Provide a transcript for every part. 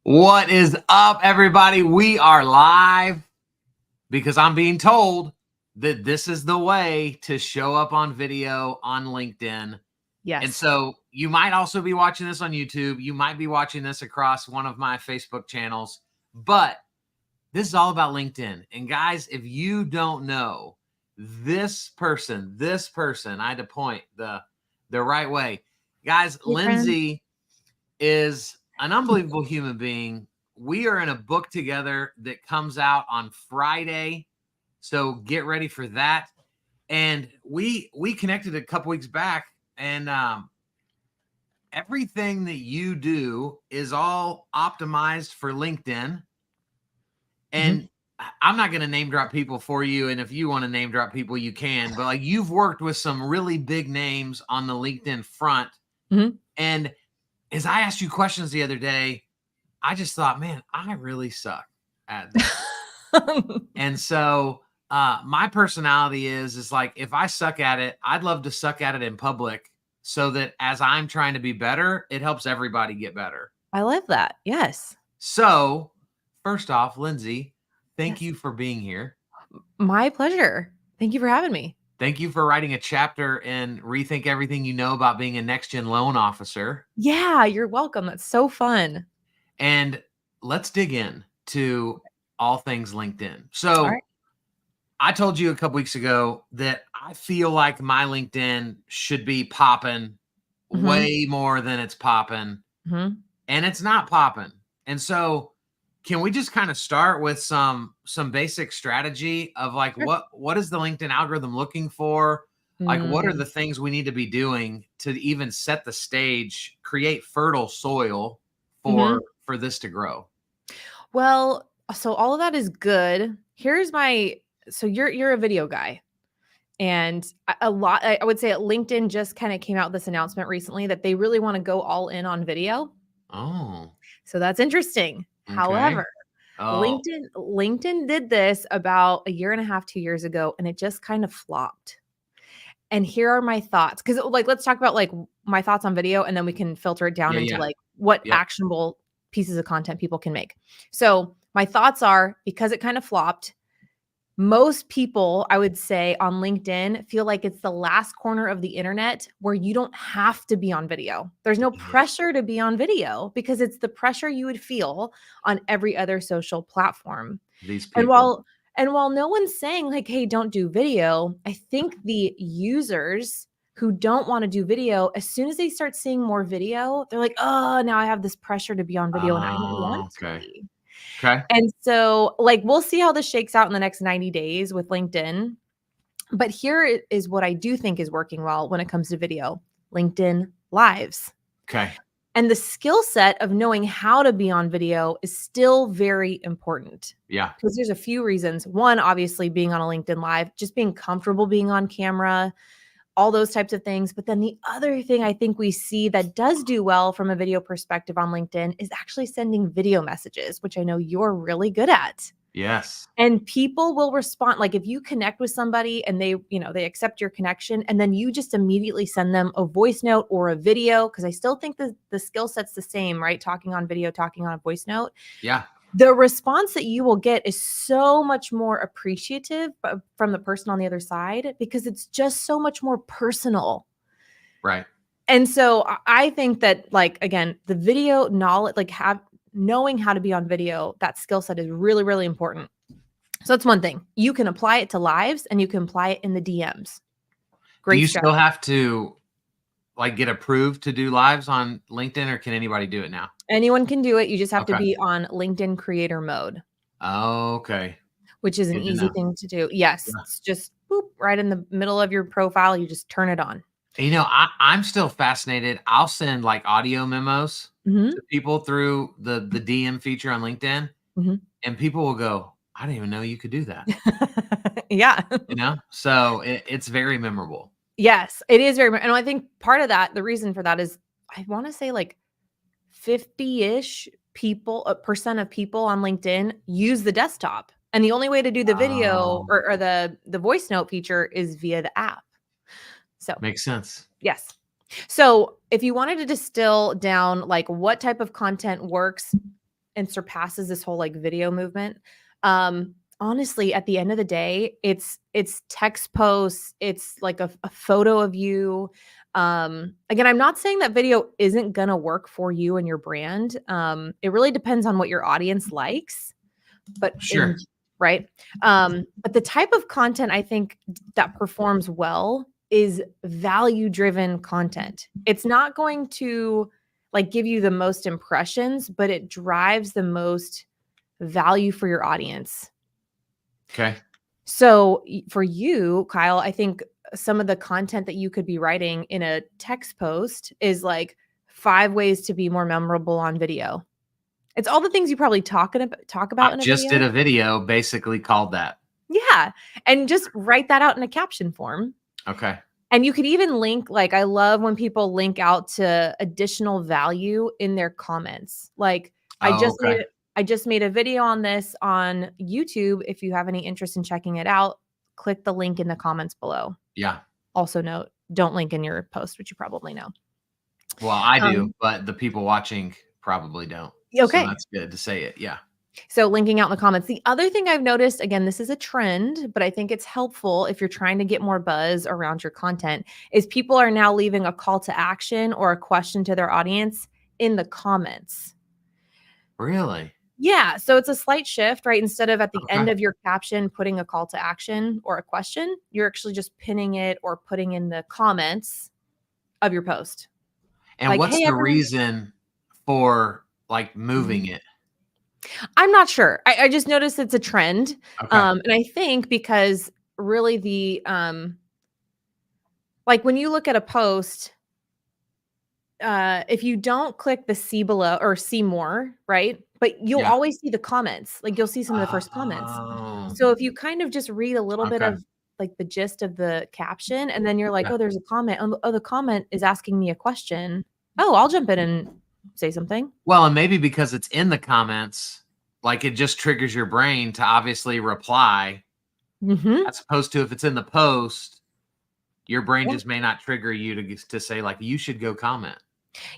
What is up, everybody? We are live because I'm being told that this is the way to show up on video on LinkedIn. Yes. And so you might also be watching this on YouTube. You might be watching this across one of my Facebook channels, but this is all about LinkedIn. And guys, if you don't know this person, I had to point the right way. Guys, Lindsay is an unbelievable human being. We are in a book together that comes out on Friday, so get ready for that. And we connected a couple weeks back, and everything that you do is all optimized for LinkedIn. And I'm not going to name drop people for you, and if you want to name drop people, you can. But like, you've worked with some really big names on the LinkedIn front, and as I asked you questions the other day, I just thought, man, I really suck at this. And so my personality is like, if I suck at it, I'd love to suck at it in public so that as I'm trying to be better, it helps everybody get better. I love that. Yes. So first off, Lindsay, thank you for being here. My pleasure. Thank you for having me. Thank you for writing a chapter in Rethink Everything You Know About Being a Next Gen Loan Officer. Yeah, you're welcome. That's so fun. And let's dig in to all things LinkedIn. So I told you a couple weeks ago that I feel like my LinkedIn should be popping way more than it's popping. And it's not popping. And so can we just kind of start with some basic strategy of like, what is the LinkedIn algorithm looking for? Like, what are the things we need to be doing to even set the stage, create fertile soil for this to grow? Well, so all of that is good. Here's so you're a video guy. And I would say at LinkedIn just kind of came out with this announcement recently that they really want to go all in on video. Oh. So that's interesting. Okay. However, LinkedIn did this about a year and a half, 2 years ago, and it just kind of flopped. And here are my thoughts. Because let's talk about like my thoughts on video, and then we can filter it down into like what actionable pieces of content people can make. So my thoughts are, because it kind of flopped, most people, I would say, on LinkedIn feel like it's the last corner of the internet where you don't have to be on video. There's no pressure to be on video because it's the pressure you would feel on every other social platform. These people. And while no one's saying like, hey, don't do video, I think the users who don't want to do video, as soon as they start seeing more video, they're like, oh, now I have this pressure to be on video and I don't want to be. Okay. And so like, we'll see how this shakes out in the next 90 days with LinkedIn. But here is what I do think is working well when it comes to video: LinkedIn Lives. Okay. And the skill set of knowing how to be on video is still very important. Yeah. Because there's a few reasons. One, obviously being on a LinkedIn Live, just being comfortable being on camera, all those types of things. But then the other thing I think we see that does do well from a video perspective on LinkedIn is actually sending video messages, which I know you're really good at. Yes. And people will respond. Like if you connect with somebody and they accept your connection, and then you just immediately send them a voice note or a video, because I still think the skill set's the same, right? Talking on video, talking on a voice note. Yeah. The response that you will get is so much more appreciative from the person on the other side, because it's just so much more personal. Right. And so I think that, like, again, the video knowledge, like knowing how to be on video, that skill set is really, really important. So that's one thing. You can apply it to lives and you can apply it in the DMs. Great. Do you still have to like get approved to do lives on LinkedIn, or can anybody do it now? Anyone can do it. You just have to be on LinkedIn creator mode. Okay. Which is an easy thing to do. Yes. Yeah. It's just boop, right in the middle of your profile. You just turn it on. You know, I'm still fascinated. I'll send like audio memos to people through the DM feature on LinkedIn, and people will go, I didn't even know you could do that. Yeah. You know, so it's very memorable. Yes, it is very. And I think part of that, the reason for that is, I want to say like 50-ish percent of people on LinkedIn use the desktop. And the only way to do the video or the voice note feature is via the app. So makes sense. Yes. So if you wanted to distill down like what type of content works and surpasses this whole like video movement. Honestly, at the end of the day, it's text posts, it's like a photo of you. Again, I'm not saying that video isn't gonna work for you and your brand. It really depends on what your audience likes, but Sure. right. But the type of content I think that performs well is value-driven content. It's not going to like give you the most impressions, but it drives the most value for your audience. Okay. So for you, Kyle, I think some of the content that you could be writing in a text post is like 5 ways to be more memorable on video. It's all the things you probably talk about I in a just video. did a video basically called that. Yeah. And just write that out in a caption form. Okay. And you could even link, like, I love when people link out to additional value in their comments. Like, I just made a video on this on YouTube. If you have any interest in checking it out, click the link in the comments below. Yeah. Also note, don't link in your post, which you probably know. Well, I do, but the people watching probably don't. Okay. So that's good to say it. Yeah. So linking out in the comments. The other thing I've noticed, again, this is a trend, but I think it's helpful if you're trying to get more buzz around your content, is people are now leaving a call to action or a question to their audience in the comments. Really? Yeah. So it's a slight shift, right? Instead of at the end of your caption putting a call to action or a question, you're actually just pinning it or putting in the comments of your post. And like, what's hey, the everyone, reason for like moving it? I'm not sure. I just noticed it's a trend. Okay. And I think because really the like when you look at a post, if you don't click the see below or see more, right? But you'll Yeah. always see the comments. Like you'll see some of the first comments. Oh, So if you kind of just read a little bit okay. of like the gist of the caption, and then you're like, Yeah. oh, there's a comment. Oh, the comment is asking me a question. Oh, I'll jump in and say something. Well, and maybe because it's in the comments, like it just triggers your brain to obviously reply, as opposed to if it's in the post, your brain just may not trigger you to say like, you should go comment.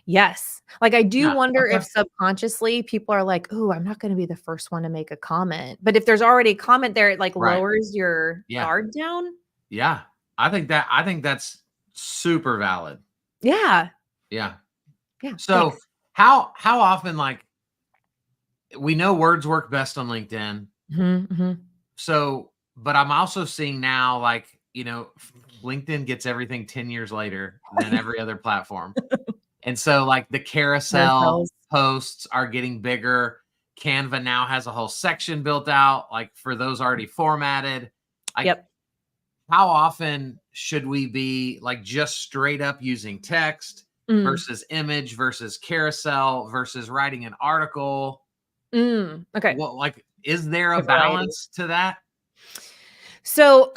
Yes. Like I do Yeah. wonder Okay. if subconsciously people are like, "Oh, I'm not going to be the first one to make a comment." But if there's already a comment there, it like Right. lowers your Yeah. guard down. Yeah. I think that's super valid. Yeah. Yeah. Yeah. So Thanks. how often, like, we know words work best on LinkedIn. So, but I'm also seeing now, like, LinkedIn gets everything 10 years later than every other platform. And so like the carousel posts are getting bigger. Canva now has a whole section built out, like for those already formatted. Like, Yep. how often should we be like just straight up using text versus image versus carousel versus writing an article? Okay. Well, like, is there a balance to that? So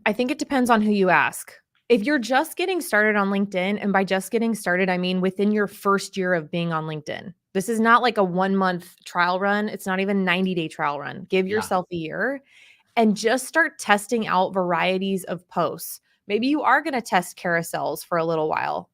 I think it depends on who you ask. If you're just getting started on LinkedIn, and by just getting started, I mean within your first year of being on LinkedIn, this is not like a 1-month trial run. It's not even 90-day trial run. Give yourself a year and just start testing out varieties of posts. Maybe you are going to test carousels for a little while.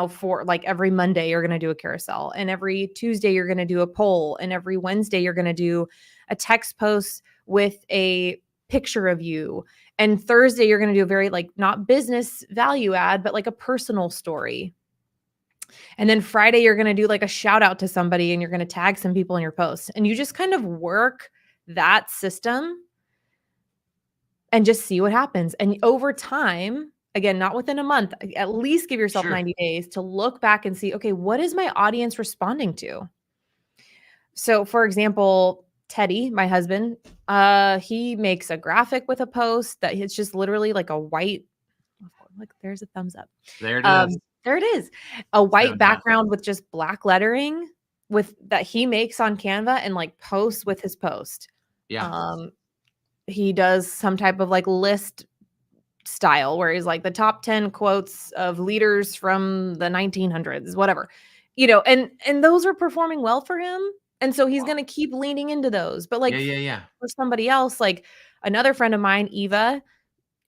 For like every Monday, you're going to do a carousel, and every Tuesday, you're going to do a poll, and every Wednesday, you're going to do a text post with a picture of you. And Thursday, you're going to do a very like not business value add, but like a personal story. And then Friday, you're going to do like a shout out to somebody, and you're going to tag some people in your posts. And you just kind of work that system and just see what happens. And over time, again, not within a month, at least give yourself 90 days to look back and see, okay, what is my audience responding to? So for example, Teddy, my husband, he makes a graphic with a post that it's just literally like a white, look, there's a thumbs up. There it is. There it is. A white background with just black lettering that he makes on Canva and like posts with his post. Yeah. He does some type of like list style where he's like the top 10 quotes of leaders from the 1900s, whatever, and those are performing well for him. And so he's going to keep leaning into those. But like for somebody else, like another friend of mine, Eva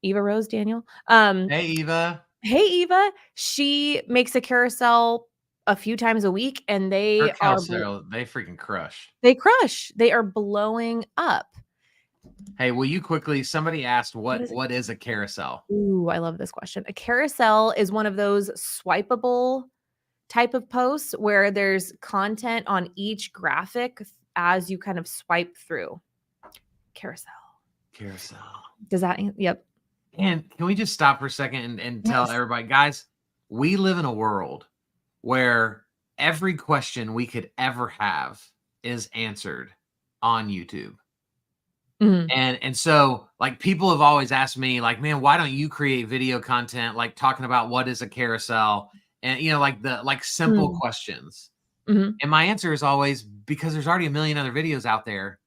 Rose Daniel. Hey, Eva. Hey, Eva. She makes a carousel a few times a week, and they Her are carousel, they freaking crush. they crush. They are blowing up. Hey, will you quickly? Somebody asked what is a carousel? Ooh, I love this question. A carousel is one of those swipeable type of posts where there's content on each graphic as you kind of swipe through. Carousel. Does that? Yep. And can we just stop for a second and tell everybody, guys, we live in a world where every question we could ever have is answered on YouTube. Mhm. And so like people have always asked me like, man, why don't you create video content like talking about what is a carousel and like simple questions. Mhm. And my answer is always because there's already a million other videos out there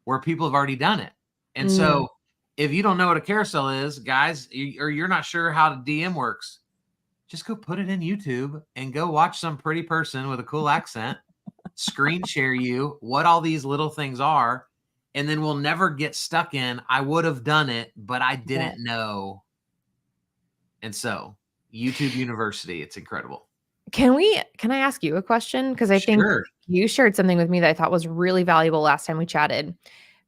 where people have already done it. And so if you don't know what a carousel is, guys, or you're not sure how the DM works, just go put it in YouTube and go watch some pretty person with a cool accent screen share you what all these little things are. And then we'll never get stuck in, I would have done it, but I didn't know. And so YouTube University, it's incredible. Can I ask you a question? Because I think you shared something with me that I thought was really valuable last time we chatted.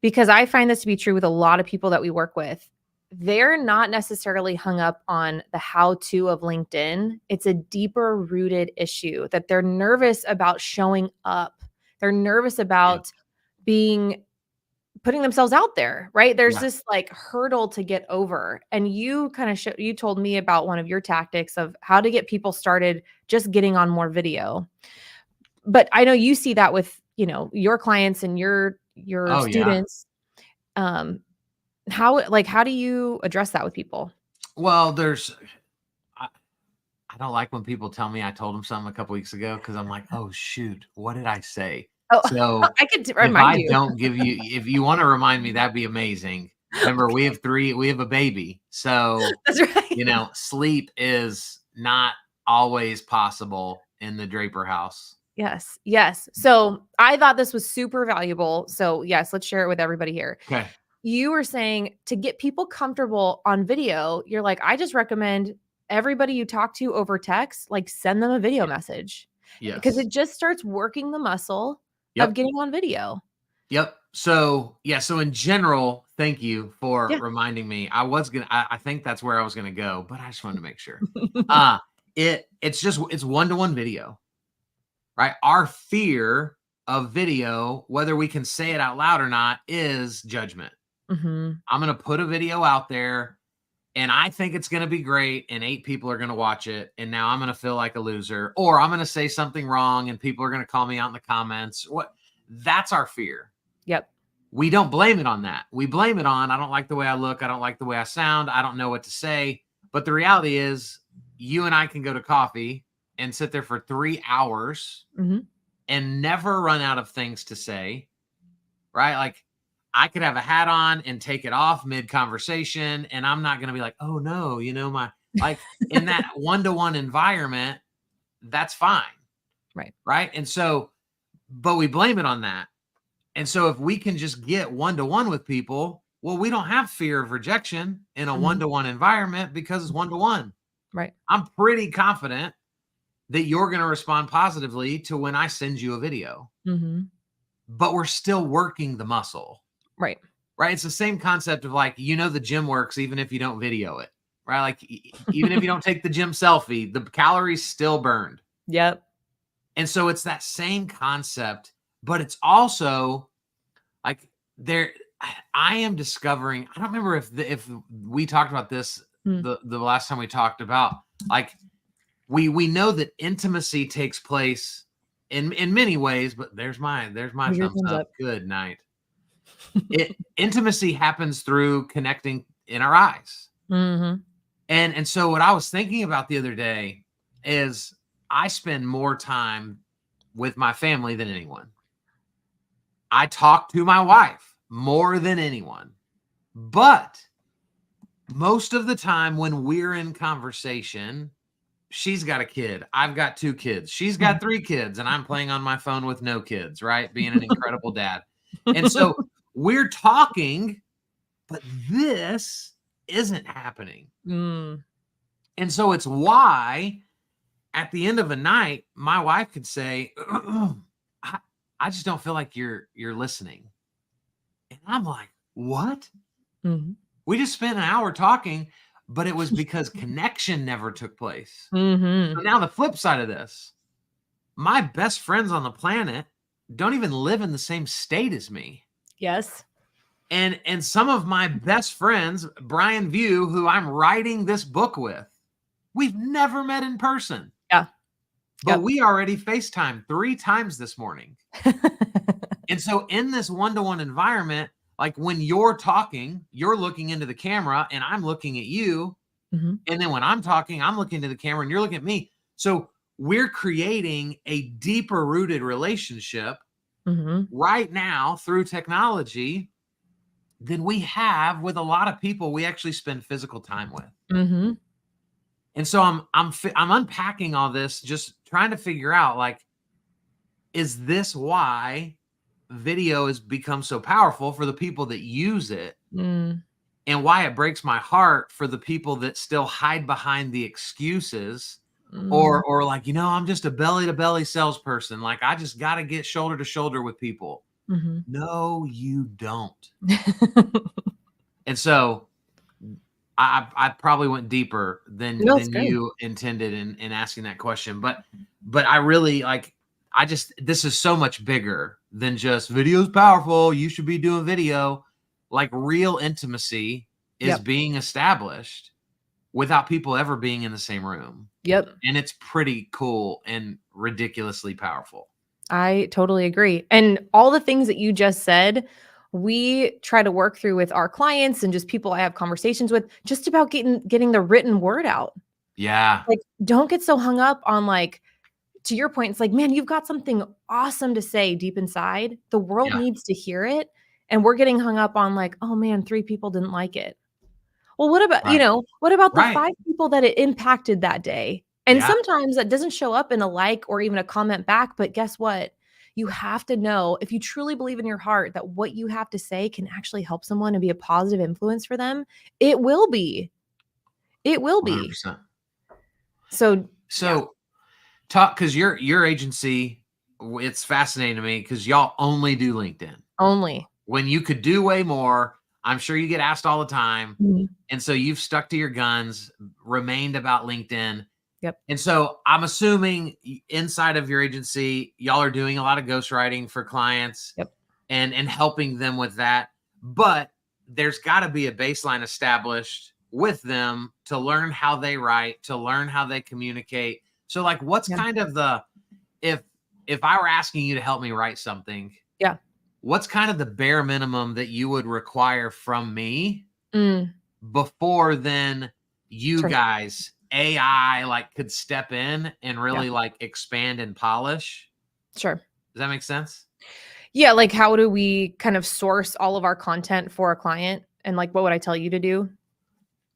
Because I find this to be true with a lot of people that we work with. They're not necessarily hung up on the how-to of LinkedIn. It's a deeper rooted issue that they're nervous about showing up. They're nervous about putting themselves out there, right? There's this like hurdle to get over. And you kind of you told me about one of your tactics of how to get people started just getting on more video. But I know you see that with, your clients and your students. How do you address that with people? Well, I don't like when people tell me I told them something a couple weeks ago because I'm like, oh shoot, what did I say? Oh, so I could remind you. Don't give you, if you want to remind me, that'd be amazing. Remember, we have a baby. So, that's right. Sleep is not always possible in the Draper house. Yes. Yes. So I thought this was super valuable. So yes, let's share it with everybody here. Okay. You were saying to get people comfortable on video, you're like, I just recommend everybody you talk to over text, like send them a video message. Yes. Because it just starts working the muscle of getting on video. Yep. So in general, thank you for reminding me. I think that's where I was gonna go, but I just wanted to make sure. It's one-to-one video, right? Our fear of video, whether we can say it out loud or not, is judgment. I'm gonna put a video out there and I think it's gonna be great, and 8 people are gonna watch it, and now I'm gonna feel like a loser, or I'm gonna say something wrong and people are gonna call me out in the comments. That's our fear. Yep. We don't blame it on that. We blame it on, I don't like the way I look. I don't like the way I sound. I don't know what to say. But the reality is you and I can go to coffee and sit there for 3 hours and never run out of things to say, right? Like I could have a hat on and take it off mid-conversation, and I'm not going to be like, oh no, in that one-to-one environment, that's fine. Right. Right. And so, but we blame it on that. And so if we can just get one-to-one with people, well, we don't have fear of rejection in a one-to-one environment because it's one-to-one. Right. I'm pretty confident that you're going to respond positively to when I send you a video. But we're still working the muscle. Right. Right. It's the same concept of like, the gym works even if you don't video it. Right. Like even if you don't take the gym selfie, the calories still burned. Yep. And so it's that same concept, but it's also like I am discovering, I don't remember if we talked about this the last time we talked about, like we know that intimacy takes place in many ways, but there's my thumbs up. Good night. Intimacy happens through connecting in our eyes. And so what I was thinking about the other day is I spend more time with my family than anyone. I talk to my wife more than anyone. But most of the time when we're in conversation, she's got a kid. I've got 2 kids. She's got 3 kids, and I'm playing on my phone with no kids, right? Being an incredible dad. And so we're talking, but this isn't happening. And so it's why at the end of a night, my wife could say, I just don't feel like you're listening. And I'm like, what? Mm-hmm. We just spent an hour talking, but it was because connection never took place. Mm-hmm. So now the flip side of this, my best friends on the planet don't even live in the same state as me. Yes. And some of my best friends, Brian View, who I'm writing this book with, we've never met in person. Yeah. But we already FaceTimed 3 times this morning. And so in this one-to-one environment, like when you're talking, you're looking into the camera and I'm looking at you. Mm-hmm. And then when I'm talking, I'm looking into the camera and you're looking at me. So we're creating a deeper rooted relationship right now through technology than we have with a lot of people we actually spend physical time with. Mm-hmm. And so I'm unpacking all this, just trying to figure out, like, is this why video has become so powerful for the people that use it, and why it breaks my heart for the people that still hide behind the excuses, or like, I'm just a belly to belly salesperson. Like, I just got to get shoulder to shoulder with people. No, you don't. And so I probably went deeper than you intended in asking that question, but I really this is so much bigger than just video's powerful, you should be doing video. Like, real intimacy is being established without people ever being in the same room. Yep. And it's pretty cool and ridiculously powerful. I totally agree. And all the things that you just said, we try to work through with our clients and just people I have conversations with, just about getting the written word out. Yeah. Like, don't get so hung up on, like, to your point, it's like, man, you've got something awesome to say deep inside. The world needs to hear it. And we're getting hung up on, like, oh man, 3 people didn't like it. Well, what about, what about the 5 people that it impacted that day? And sometimes that doesn't show up in a like or even a comment back. But guess what? You have to know, if you truly believe in your heart that what you have to say can actually help someone and be a positive influence for them, it will be. It will be. 100%. So talk, because your agency, it's fascinating to me because y'all only do LinkedIn. Only. When you could do way more. I'm sure you get asked all the time. And so you've stuck to your guns, remained about LinkedIn. Yep. And so I'm assuming inside of your agency, y'all are doing a lot of ghostwriting for clients. Yep. And helping them with that. But there's got to be a baseline established with them to learn how they write, to learn how they communicate. So, like, what's kind of if I were asking you to help me write something, what's kind of the bare minimum that you would require from me before then you guys, AI, like, could step in and really like expand and polish? Sure. Does that make sense? Yeah. Like, how do we kind of source all of our content for a client? And, like, what would I tell you to do?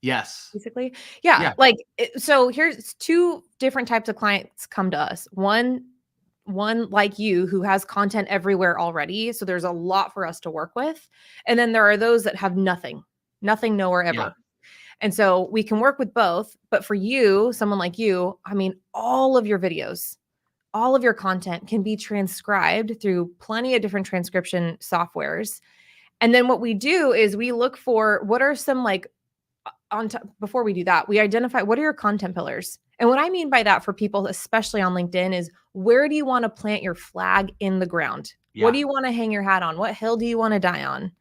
Yes. Basically. Yeah. Like, so here's 2 different types of clients come to us. One like you, who has content everywhere already. So there's a lot for us to work with. And then there are those that have nothing, nowhere ever. Yeah. And so we can work with both. But for you, someone like you, I mean, all of your videos, all of your content can be transcribed through plenty of different transcription softwares. And then what we do is we look for what are some, like, before we do that, we identify what are your content pillars. And what I mean by that for people, especially on LinkedIn, is where do you want to plant your flag in the ground? Yeah. What do you want to hang your hat on? What hill do you want to die on?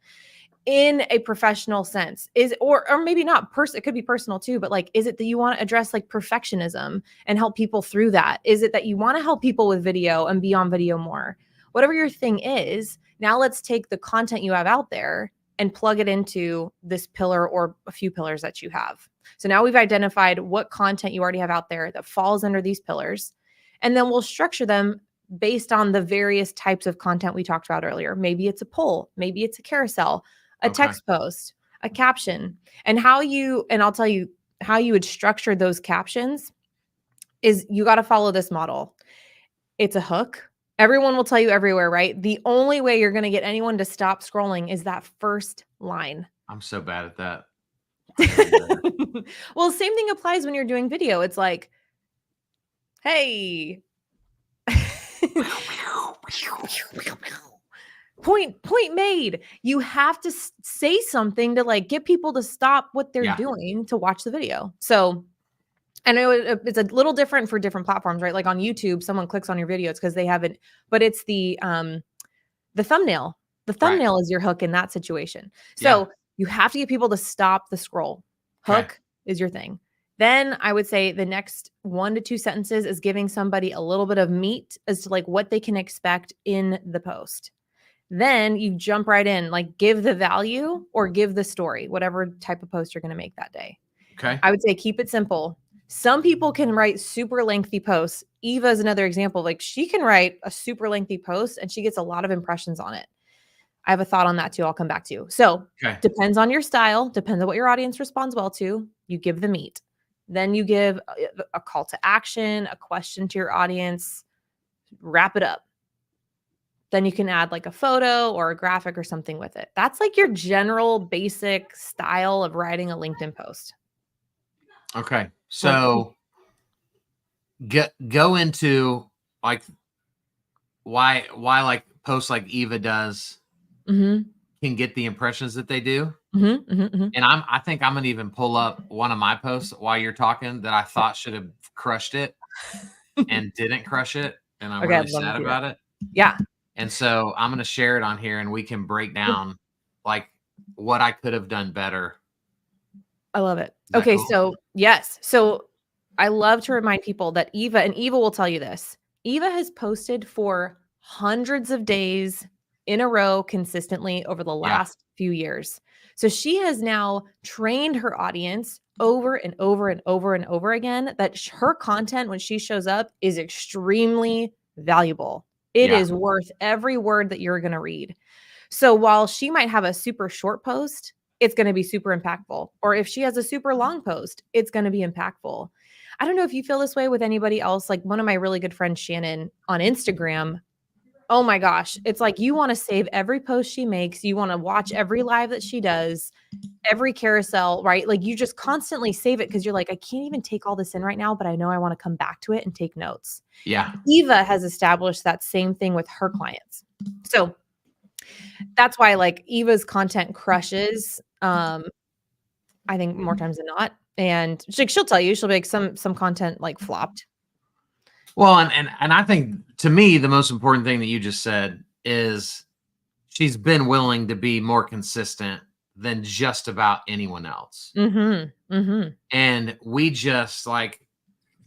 In a professional sense, or maybe not it could be personal too, but, like, is it that you want to address, like, perfectionism and help people through that? Is it that you want to help people with video and be on video more? Whatever your thing is, now let's take the content you have out there and plug it into this pillar or a few pillars that you have. So now we've identified what content you already have out there that falls under these pillars. And then we'll structure them based on the various types of content we talked about earlier. Maybe it's a poll, maybe it's a carousel, a text post, a caption. And I'll tell you how you would structure those captions is you got to follow this model. It's a hook. Everyone will tell you everywhere, right? The only way you're going to get anyone to stop scrolling is that first line. I'm so bad at that. Well, same thing applies when you're doing video. It's like, Hey. Point made. You have to say something to like get people to stop what they're doing to watch the video. So I know it's a little different for different platforms, right? Like on YouTube, someone clicks on your video, it's because they haven't, but it's the thumbnail. The thumbnail is your hook in that situation. So you have to get people to stop the scroll. Hook is your thing. Then I would say the next 1 to 2 sentences is giving somebody a little bit of meat as to like what they can expect in the post. Then you jump right in, like give the value or give the story, whatever type of post you're going to make that day. Okay. I would say keep it simple. Some people can write super lengthy posts. Eva is another example. Like she can write a super lengthy post and she gets a lot of impressions on it. I have a thought on that too. I'll come back to. So depends on your style, depends on what your audience responds well to. You give the meat. Then you give a call to action, a question to your audience, wrap it up. Then you can add like a photo or a graphic or something with it. That's like your general basic style of writing a LinkedIn post. Okay. So go into like why like posts like Eva does can get the impressions that they do. And I think I'm gonna even pull up one of my posts while you're talking that I thought should have crushed it and didn't crush it. And I'm really sad about it. Yeah. And so I'm going to share it on here and we can break down like what I could have done better. I love it. Okay. Cool? So yes. So I love to remind people that Eva will tell you this. Eva has posted for hundreds of days in a row consistently over the last few years. So she has now trained her audience over and over and over and over again that her content when she shows up is extremely valuable. It is worth every word that you're going to read. So while she might have a super short post, it's going to be super impactful. Or if she has a super long post, it's going to be impactful. I don't know if you feel this way with anybody else. Like one of my really good friends, Shannon, on Instagram. Oh my gosh. It's like you want to save every post she makes. You want to watch every live that she does, every carousel, right? Like you just constantly save it because you're like, I can't even take all this in right now, but I know I want to come back to it and take notes. Yeah. Eva has established that same thing with her clients. So that's why like Eva's content crushes. I think more times than not. And she'll tell you, she'll be like some content like flopped. Well, and I think to me, the most important thing that you just said is she's been willing to be more consistent than just about anyone else. And we just like,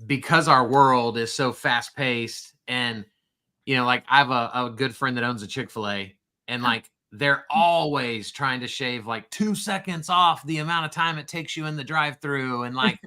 because our world is so fast paced and, you know, like I have a good friend that owns a Chick-fil-A and like, they're always trying to shave like 2 seconds off the amount of time it takes you in the drive-through. And like,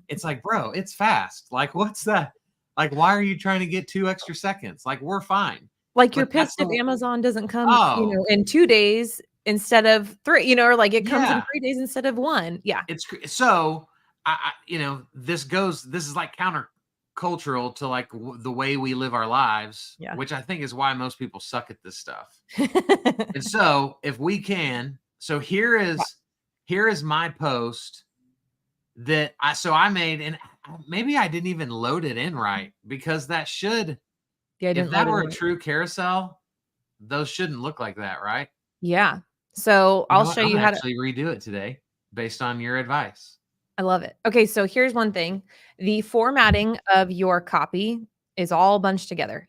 it's like, bro, it's fast. Like, what's that? Like, why are you trying to get 2 extra seconds? Like, we're fine. Like you're pissed if Amazon doesn't come, you know, in 2 days instead of 3, you know, or like it comes in 3 days instead of 1. Yeah. It's so I you know, this is like countercultural to like the way we live our lives, which I think is why most people suck at this stuff. And so if we can, so here is my post that I made, and maybe I didn't even load it in right because that should, if that were a true carousel, those shouldn't look like that, right? Yeah. So I'll show you how to actually redo it today based on your advice. I love it. Okay. So here's one thing. The formatting of your copy is all bunched together.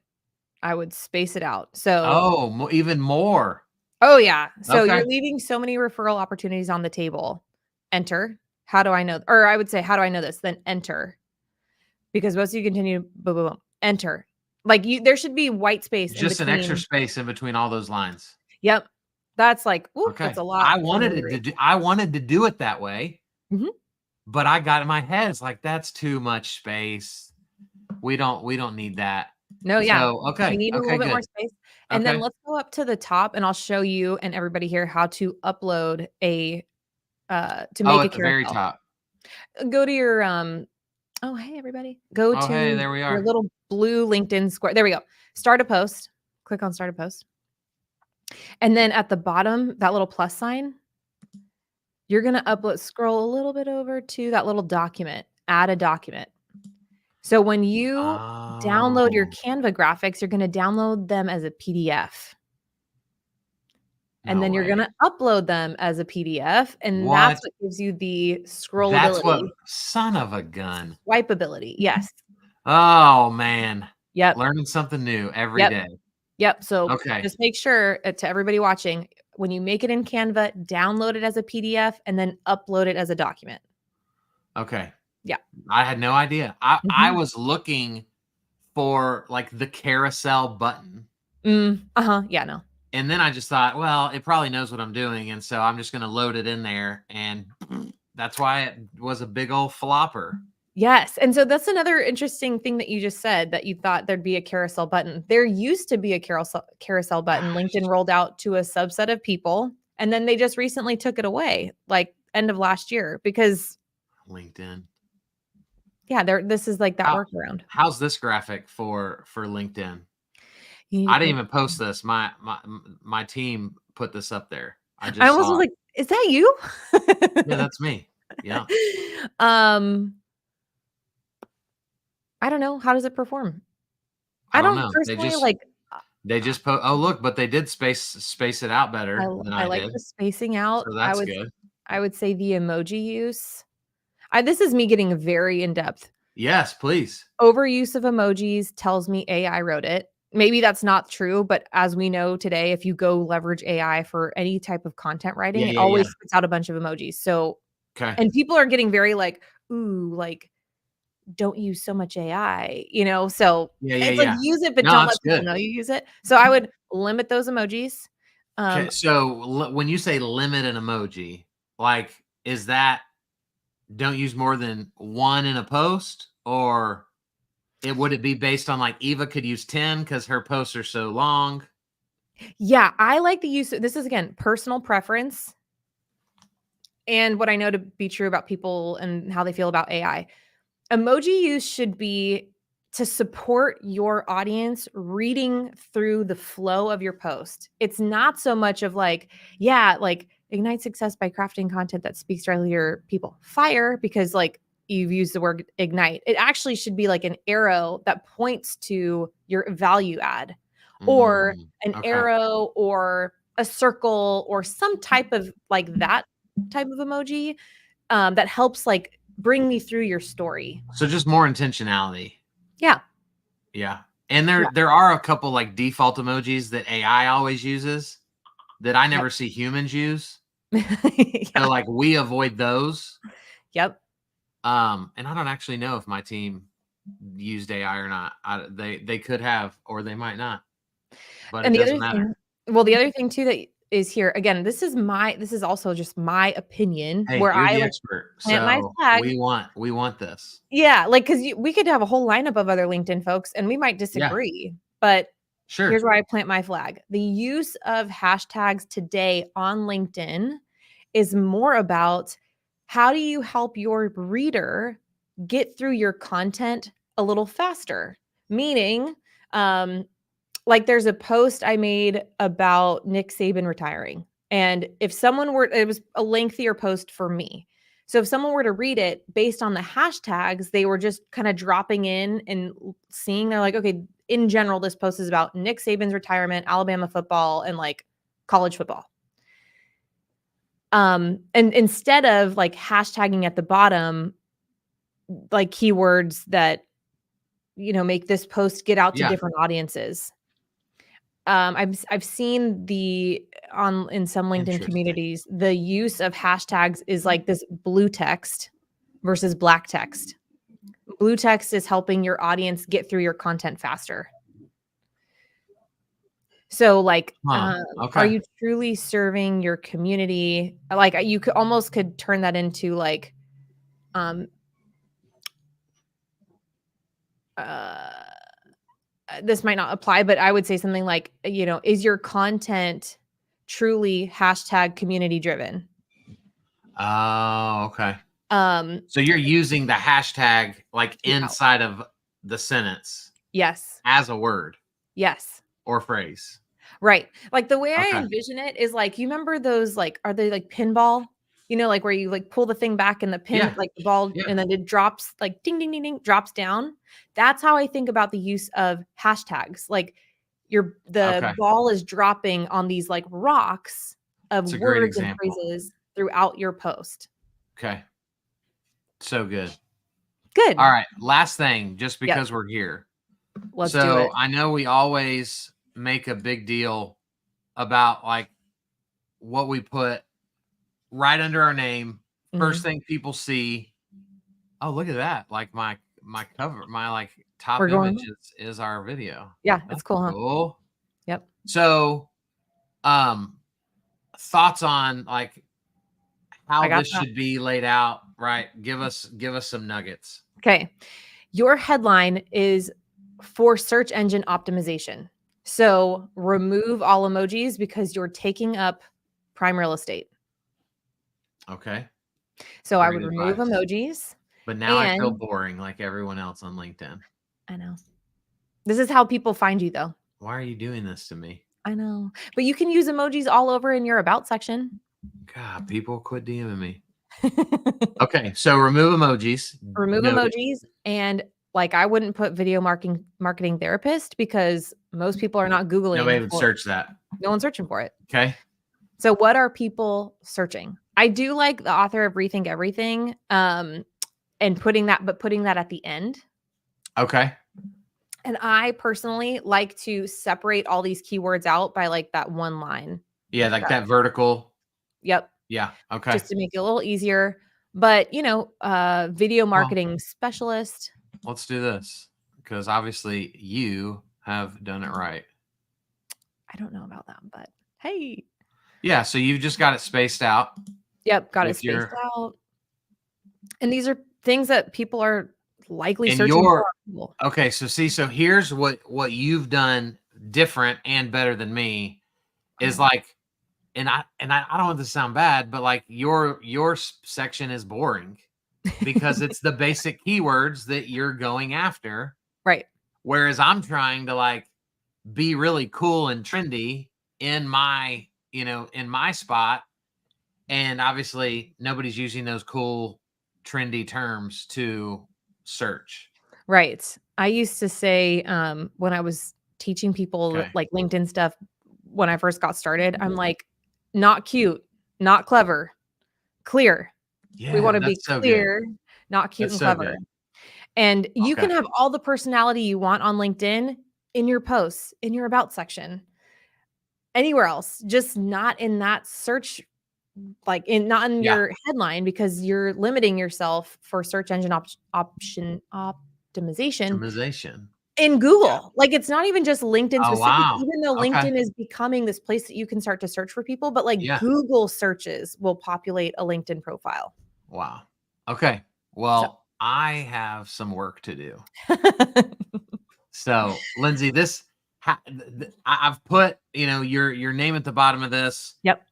I would space it out. So even more. Oh yeah. So you're leaving so many referral opportunities on the table. Enter. How do I know? Or I would say, how do I know this? Then enter. Because most of you continue, boom, boom, boom. Enter. Like there should be white space. Just an extra space in between all those lines. Yep. That's like, that's a lot. I wanted to do it that way. But I got in my head, it's like, that's too much space. We don't need that. No, yeah. So, okay. We need a little bit more space. And then let's go up to the top and I'll show you and everybody here how to upload a to make at the very top. Go to your oh hey everybody. Go to there we are. Your little blue LinkedIn square. There we go. Start a post. Click on start a post. And then at the bottom, that little plus sign, you're going to scroll a little bit over to that little document, add a document. So when you download your Canva graphics, you're going to download them as a PDF. And then you're going to upload them as a PDF. And that's what gives you the scrollability. That's what, son of a gun. Swipeability. Yes. Oh, man. Yep. Learning something new every day. Yep. So just make sure to everybody watching, when you make it in Canva, download it as a PDF and then upload it as a document. Okay. Yeah. I had no idea. I was looking for like the carousel button. Yeah, no. And then I just thought, well, it probably knows what I'm doing. And so I'm just going to load it in there. And that's why it was a big old flopper. Yes. And so that's another interesting thing that you just said, that you thought there'd be a carousel button. There used to be a carousel button. LinkedIn rolled out to a subset of people, and then they just recently took it away, like end of last year, because LinkedIn. Yeah, this is like that workaround. How's this graphic for LinkedIn? I didn't even post this. My team put this up there. I almost was like, is that you? Yeah, that's me. Yeah. I don't know. How does it perform? I don't know. Personally they just put, oh, look, but they did space it out better than I like did. the spacing out. So that's good. I would say the emoji use. This is me getting very in-depth. Yes, please. Overuse of emojis tells me AI wrote it. Maybe that's not true, but as we know today, if you go leverage AI for any type of content writing, it always spits out a bunch of emojis. So, and people are getting very like, ooh, like, don't use so much AI, So it's like, use it, but don't let people know you use it. So I would limit those emojis. So when you say limit an emoji, like, is that don't use more than one in a post, or would it be based on like Eva could use 10 because her posts are so long? Yeah, I like the use. This is, again, personal preference and what I know to be true about people and how they feel about AI. Emoji use should be to support your audience reading through the flow of your post. It's not so much of like, ignite success by crafting content that speaks directly to your people. Fire, because like you've used the word ignite. It actually should be like an arrow that points to your value add, or an arrow or a circle or some type of like that type of emoji that helps like bring me through your story. So just more intentionality. Yeah. Yeah. And there are a couple like default emojis that AI always uses that I never see humans use. So like we avoid those. Yep. And I don't actually know if my team used AI or not. They could have, or they might not. But it doesn't matter. The other thing too that is here, again, this is also just my opinion. Hey, where you're I the expert. plant my flag. We want this. Yeah, like, because we could have a whole lineup of other LinkedIn folks, and we might disagree. But here's where I plant my flag. The use of hashtags today on LinkedIn is more about how do you help your reader get through your content a little faster? Meaning, like there's a post I made about Nick Saban retiring. And if someone it was a lengthier post for me. So if someone were to read it based on the hashtags, they were just kind of dropping in and seeing, they're like, okay, in general, this post is about Nick Saban's retirement, Alabama football, and like college football. And instead of like hashtagging at the bottom, like keywords that, make this post get out to different audiences. I've seen in some LinkedIn communities, the use of hashtags is like this blue text versus black text. Blue text is helping your audience get through your content faster. So like, are you truly serving your community? Like you could turn that into like, this might not apply, but I would say something like, is your content truly hashtag community driven? Oh, okay. So you're using the hashtag like inside of the sentence. Yes. As a word. Yes. Or phrase. Right. Like the way I envision it is like, you remember those, like, are they like pinball? like where you like pull the thing back and the pin, like the ball, and then it drops like ding, ding, ding, ding, drops down. That's how I think about the use of hashtags. Like the ball is dropping on these like rocks of words and phrases throughout your post. Okay. So good. Good. All right. Last thing, just because we're here. Let's do it. I know we always make a big deal about like what we put right under our name. First thing people see. Oh, look at that. Like my cover, my like top image is our video. Yeah, that's cool, huh? Cool. Yep. So thoughts on like how this should be laid out, right? Give us some nuggets. Okay. Your headline is for search engine optimization. So remove all emojis because you're taking up prime real estate. Okay. So I would remove emojis. But now I feel boring like everyone else on LinkedIn. I know. This is how people find you, though. Why are you doing this to me? I know. But you can use emojis all over in your about section. God, people quit DMing me. Okay, so remove emojis. Remove emojis. And like I wouldn't put video marketing therapist because most people are not Googling. Nobody would search that. No one's searching for it. Okay. So what are people searching? I do like the author of Rethink Everything and putting that at the end. Okay. And I personally like to separate all these keywords out by like that one line. Yeah, like that vertical. Yep. Yeah. Okay. Just to make it a little easier. But, video marketing specialist. Let's do this because obviously you have done it right. I don't know about that, but hey. Yeah. So you've just got it spaced out. Yep. Got it spaced out. And these are things that people are likely searching for. Okay. So here's what you've done different and better than me is like, and I don't want this to sound bad, but like your section is boring because it's the basic keywords that you're going after. Right. Whereas I'm trying to like be really cool and trendy in my spot. And obviously nobody's using those cool, trendy terms to search. Right. I used to say when I was teaching people like LinkedIn stuff, when I first got started, I'm like, not cute, not clever, clear. Yeah, we want to be clear, not cute and clever. And you can have all the personality you want on LinkedIn in your posts, in your about section, anywhere else, just not in that search, not in your headline because you're limiting yourself for search engine optimization. In Google. Like it's not even just LinkedIn specific, even though LinkedIn is becoming this place that you can start to search for people, but like Google searches will populate a LinkedIn profile. Wow. Okay. Well, I have some work to do. So Lindsay, I've put, your name at the bottom of this. Yep.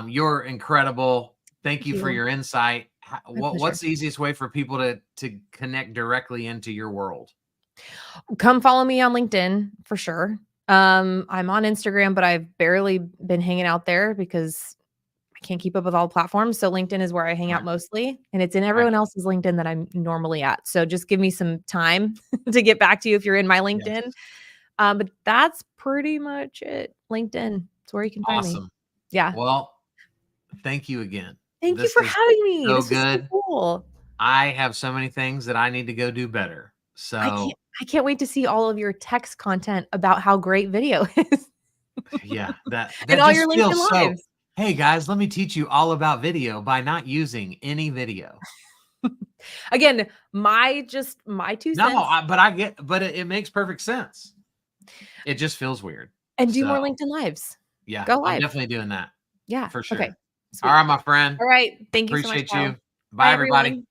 You're incredible. Thank you for your insight. What's the easiest way for people to connect directly into your world? Come follow me on LinkedIn for sure. I'm on Instagram, but I've barely been hanging out there because I can't keep up with all platforms. So LinkedIn is where I hang out mostly. And it's in everyone else's LinkedIn that I'm normally at. So just give me some time to get back to you if you're in my LinkedIn. Yes. But that's pretty much it. LinkedIn. It's where you can find me. Yeah. Well, thank you again. Thank you for having me. So this good. So cool. I have so many things that I need to go do better. So I can't wait to see all of your text content about how great video is. Yeah. That and all your LinkedIn lives. Hey guys, let me teach you all about video by not using any video. Again, my 2 cents. No, but it makes perfect sense. It just feels weird. And do more LinkedIn lives. Yeah. Go live. I'm definitely doing that. Yeah. For sure. Okay. Sweet. All right, my friend. All right. Thank you Appreciate so much. You. Bye, everybody. Everyone.